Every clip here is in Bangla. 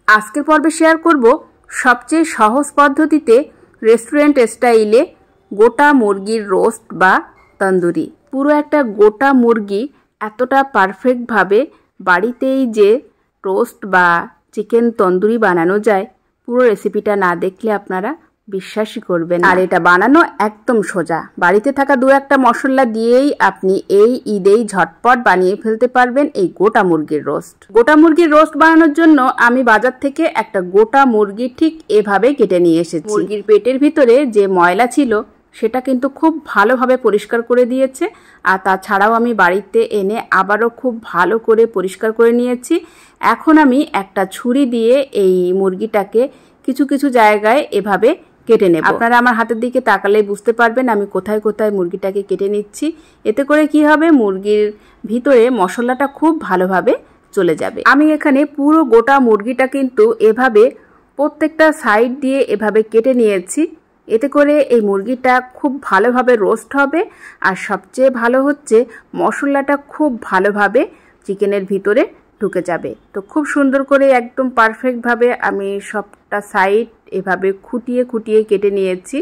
আজকের পর্বে শেয়ার করব সবচেয়ে সহজ পদ্ধতিতে রেস্টুরেন্ট স্টাইলে গোটা মুরগির রোস্ট বা তন্দুরি। পুরো একটা গোটা মুরগি এতটা পারফেক্টভাবে বাড়িতেই যে রোস্ট বা চিকেন তন্দুরি বানানো যায়, পুরো রেসিপিটা না দেখলে আপনারা বিশ্বাসই করবেন। আর এটা বানানো একদম সোজা। বাড়িতে থাকা দু একটা মশলা দিয়েই আপনি এই ঈদেই ঝটপট বানিয়ে ফেলতে পারবেন এই গোটা মুরগির রোস্ট। গোটা মুরগির রোস্ট বানানোর জন্য আমি বাজার থেকে একটা গোটা মুরগি ঠিক এভাবে কেটে নিয়ে এসেছি। মুরগির পেটের ভিতরে যে ময়লা ছিল সেটা কিন্তু খুব ভালোভাবে পরিষ্কার করে দিয়েছে। আর তাছাড়াও আমি বাড়িতে এনে আবারও খুব ভালো করে পরিষ্কার করে নিয়েছি। এখন আমি একটা ছুরি দিয়ে এই মুরগিটাকে কিছু কিছু জায়গায় এভাবে কেটে নেব। আপনারা আমার হাতের দিকে তাকালেই বুঝতে পারবেন আমি কোথায় কোথায় মুরগিটাকে কেটে নিচ্ছি। এতে করে কি হবে, মুরগির ভিতরে মশলাটা খুব ভালোভাবে চলে যাবে। আমি এখানে পুরো গোটা মুরগিটা কিন্তু এভাবে প্রত্যেকটা সাইড দিয়ে এভাবে কেটে নিয়েছি। এতে করে এই মুরগিটা খুব ভালোভাবে রোস্ট হবে। আর সবচেয়ে ভালো হচ্ছে মশলাটা খুব ভালোভাবে চিকেনের ভিতরে ঢুকে যাবে। তো খুব সুন্দর করে একদম পারফেক্টভাবে আমি সবটা সাইড এভাবে খুঁটিয়ে খুঁটিয়ে কেটে নিয়েছি।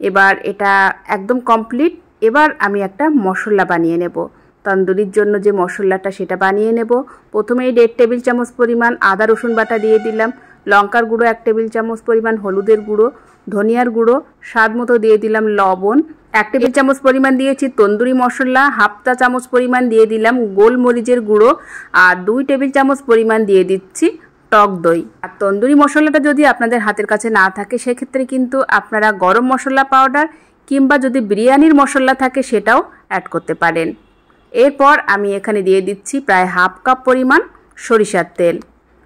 এবার এটা একদম কমপ্লিট। এবার আমি একটা মশলা বানিয়ে নেব। তন্দুরির জন্য যে মশলাটা সেটা বানিয়ে নেব। প্রথমেই 1.5 টেবিল চামচ পরিমাণ আদা রসুন বাটা দিয়ে দিলাম, লঙ্কার গুঁড়ো 1 টেবিল চামচ পরিমাণ, হলুদের গুঁড়ো, ধনিয়ার গুঁড়ো, স্বাদ মতো দিয়ে দিলাম লবণ, 1 টেবিল চামচ পরিমাণ দিয়েছি তন্দুরি মশলা, হাফ চা চামচ পরিমাণ দিয়ে দিলাম গোলমরিচের গুঁড়ো, আর 2 টেবিল চামচ পরিমাণ দিয়ে দিচ্ছি টক দই। আর তন্দুরি মশলাটা যদি আপনাদের হাতের কাছে না থাকে সেক্ষেত্রে কিন্তু আপনারা গরম মশলা পাউডার কিংবা যদি বিরিয়ানির মশলা থাকে সেটাও অ্যাড করতে পারেন। এরপর আমি এখানে দিয়ে দিচ্ছি প্রায় হাফ কাপ পরিমাণ সরিষার তেল।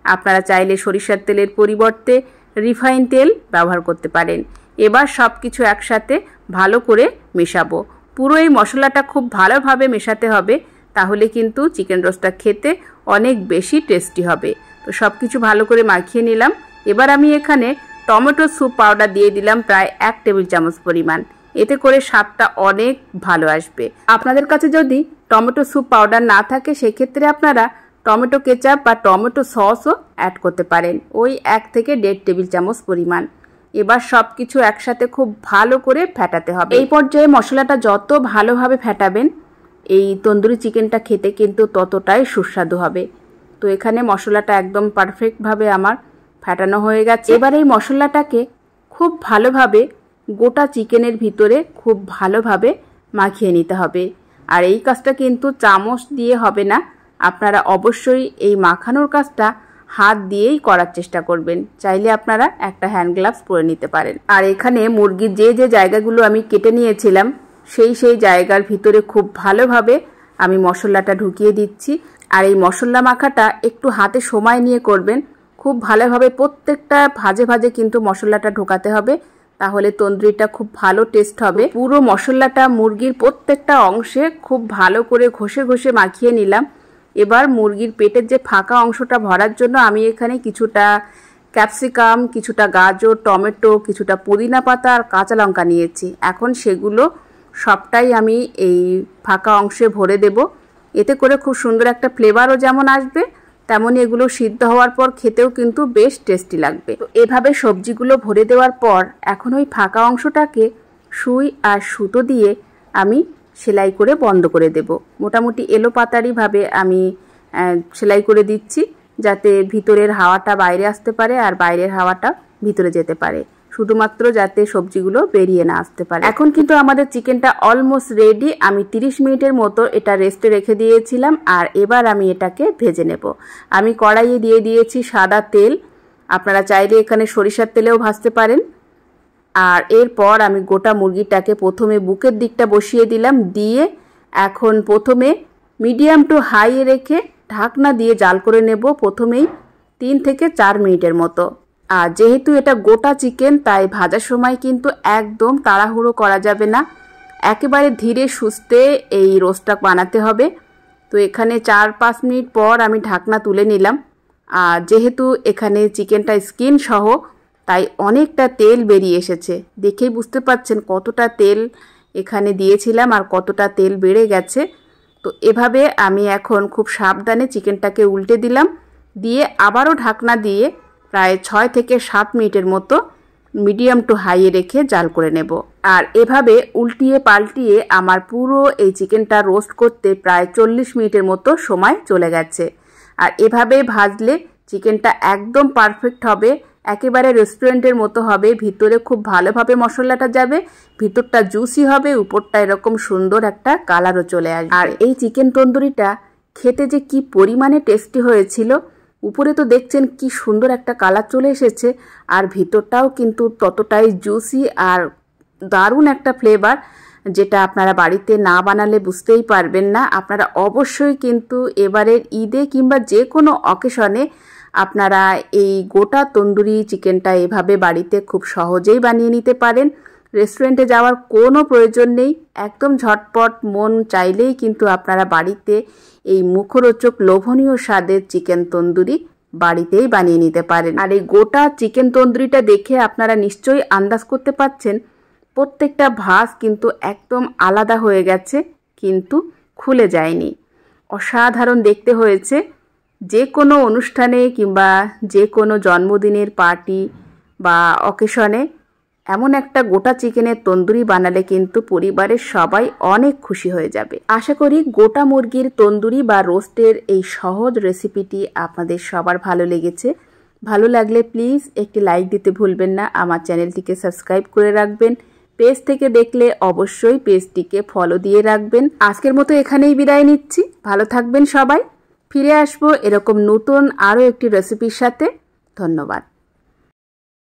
আপনারা চাইলে সরিষার তেলের পরিবর্তে রিফাইন তেল ব্যবহার করতে পারেন। এবার সব কিছু একসাথে ভালো করে মেশাবো। পুরো এই মশলাটা খুব ভালোভাবে মেশাতে হবে, তাহলে কিন্তু চিকেন রোস্টটা খেতে অনেক বেশি টেস্টি হবে। তো সব কিছু ভালো করে মাখিয়ে নিলাম। এবার আমি এখানে টমেটো স্যুপ পাউডার দিয়ে দিলাম প্রায় 1 টেবিল চামচ পরিমাণ। এতে করে স্বাদটা অনেক ভালো আসবে। আপনাদের কাছে যদি টমেটো স্যুপ পাউডার না থাকে সেক্ষেত্রে আপনারা টমেটো কেচাপ বা টমেটো সসও অ্যাড করতে পারেন, ওই 1 থেকে 1.5 টেবিল চামচ পরিমাণ। এবার সব কিছু একসাথে খুব ভালো করে ফেটাতে হবে। এই পর্যায়ে মশলাটা যত ভালোভাবে ফেটাবেন এই তন্দুরি চিকেনটা খেতে কিন্তু ততটাই সুস্বাদু হবে। তো এখানে মশলাটা একদম পারফেক্টভাবে আমার ফেটানো হয়ে গেছে। এবার এই মশলাটাকে খুব ভালোভাবে গোটা চিকেনের ভিতরে খুব ভালোভাবে মাখিয়ে নিতে হবে। আর এই কাজটা কিন্তু চামচ দিয়ে হবে না, আপনারা অবশ্যই এই মাখানোর কাজটা হাত দিয়েই করার চেষ্টা করবেন। চাইলে আপনারা একটা হ্যান্ড গ্লাভস পরে নিতে পারেন। আর এখানে মুরগির যে যে জায়গাগুলো আমি কেটে নিয়েছিলাম সেই জায়গার ভিতরে খুব ভালোভাবে আমি মশলাটা ঢুকিয়ে দিচ্ছি। আর এই মশলা মাখাটা একটু হাতে সময় নিয়ে করবেন। খুব ভালোভাবে প্রত্যেকটা ভাজে ভাজে কিন্তু মশলাটা ঢোকাতে হবে, তাহলে তন্দুরিটা খুব ভালো টেস্ট হবে। পুরো মশলাটা মুরগির প্রত্যেকটা অংশে খুব ভালো করে ঘষে ঘষে মাখিয়ে নিলাম। এবার মুরগির পেটের যে ফাঁকা অংশটা ভরার জন্য আমি এখানে কিছুটা ক্যাপসিকাম, কিছুটা গাজর, টমেটো, কিছুটা পুদিনা পাতা আর কাঁচা লঙ্কা নিয়েছি। এখন সেগুলো সবটাই আমি এই ফাঁকা অংশে ভরে দেব। এতে করে খুব সুন্দর একটা ফ্লেভারও যেমন আসবে, তেমনই এগুলো সিদ্ধ হওয়ার পর খেতেও কিন্তু বেশ টেস্টি লাগবে। তো এভাবে সবজিগুলো ভরে দেওয়ার পর এখন ওই ফাঁকা অংশটাকে সুই আর সুতো দিয়ে আমি সেলাই করে বন্ধ করে দেব। মোটামুটি এলোপাতাড়িভাবে আমি সেলাই করে দিচ্ছি, যাতে ভিতরের হাওয়াটা বাইরে আসতে পারে আর বাইরের হাওয়াটা ভিতরে যেতে পারে, শুধুমাত্র যাতে সবজিগুলো বেরিয়ে না আসতে পারে। এখন কিন্তু আমাদের চিকেনটা অলমোস্ট রেডি। আমি 30 মিনিটের মতো এটা রেস্টে রেখে দিয়েছিলাম। আর এবার আমি এটাকে ভেজে নেব। আমি কড়াইয়ে দিয়ে দিয়েছি সাদা তেল, আপনারা চাইলে এখানে সরিষার তেলেও ভাজতে পারেন। আর এরপর আমি গোটা মুরগিটাকে প্রথমে বুকের দিকটা বসিয়ে দিলাম, দিয়ে এখন প্রথমে মিডিয়াম টু হাই রেখে ঢাকনা দিয়ে জাল করে নেব প্রথমেই 3 থেকে 4 মিনিটের মতো। আর যেহেতু এটা গোটা চিকেন তাই ভাজার সময় কিন্তু একদম তাড়াহুড়ো করা যাবে না, একেবারে ধীরে সুস্থে এই রোস্টটা বানাতে হবে। তো এখানে 4-5 মিনিট পর আমি ঢাকনা তুলে নিলাম। আর যেহেতু এখানে চিকেনটা স্কিন সহ তাই অনেকটা তেল বেরিয়ে এসেছে, দেখেই বুঝতে পারছেন কতটা তেল এখানে দিয়েছিলাম আর কতটা তেল বেড়ে গেছে। তো এভাবে আমি এখন খুব সাবধানে চিকেনটাকে উল্টে দিলাম, দিয়ে আবারও ঢাকনা দিয়ে প্রায় 6 থেকে 7 মিনিটের মতো মিডিয়াম টু হাইয়ে রেখে জাল করে নেব। আর এভাবে উল্টিয়ে পাল্টিয়ে আমার পুরো এই চিকেনটা রোস্ট করতে প্রায় 40 মিনিটের মতো সময় চলে গেছে। আর এভাবে ভাজলে চিকেনটা একদম পারফেক্ট হবে, একেবারে রেস্টুরেন্টের মতো হবে। ভিতরে খুব ভালোভাবে মশলাটা যাবে, ভিতরটা জুসি হবে, উপরটা এরকম সুন্দর একটা কালারও চলে আসবে। আর এই চিকেন তন্দুরিটা খেতে যে কি পরিমাণে টেস্টি হয়েছিল, উপরে তো দেখছেন কি সুন্দর একটা কালার চলে এসেছে, আর ভিতরটাও কিন্তু ততটাই জুসি আর দারুণ একটা ফ্লেভার, যেটা আপনারা বাড়িতে না বানালে বুঝতেই পারবেন না। আপনারা অবশ্যই কিন্তু এবারের ঈদে কিংবা যে কোনো অকেশনে আপনারা এই গোটা তন্দুরি চিকেনটা এভাবে বাড়িতে খুব সহজেই বানিয়ে নিতে পারেন। রেস্টুরেন্টে যাওয়ার কোনো প্রয়োজন নেই, একদম ঝটপট মন চাইলেই কিন্তু আপনারা বাড়িতে এই মুখরোচক লোভনীয় স্বাদের চিকেন তন্দুরি বাড়িতেই বানিয়ে নিতে পারেন। আর এই গোটা চিকেন তন্দুরিটা দেখে আপনারা নিশ্চয়ই আন্দাজ করতে পারছেন প্রত্যেকটা ভাঁজ কিন্তু একদম আলাদা হয়ে গেছে, কিন্তু খুলে যায়নি। অসাধারণ দেখতে হয়েছে। যে কোনো অনুষ্ঠানে কিংবা যে কোনো জন্মদিনের পার্টি বা অকেশনে এমন একটা গোটা চিকেনের তন্দুরি বানালে কিন্তু পরিবারের সবাই অনেক খুশি হয়ে যাবে। আশা করি গোটা মুরগির তন্দুরি বা রোস্টের এই সহজ রেসিপিটি আপনাদের সবার ভালো লেগেছে। ভালো লাগলে প্লিজ একটি লাইক দিতে ভুলবেন না, আমার চ্যানেলটিকে সাবস্ক্রাইব করে রাখবেন। পেজ থেকে দেখলে অবশ্যই পেজটিকে ফলো দিয়ে রাখবেন। আজকের মতো এখানেই বিদায় নিচ্ছি। ভালো থাকবেন সবাই। ফিরে আসবো এরকম নতুন আরও একটি রেসিপির সাথে। ধন্যবাদ।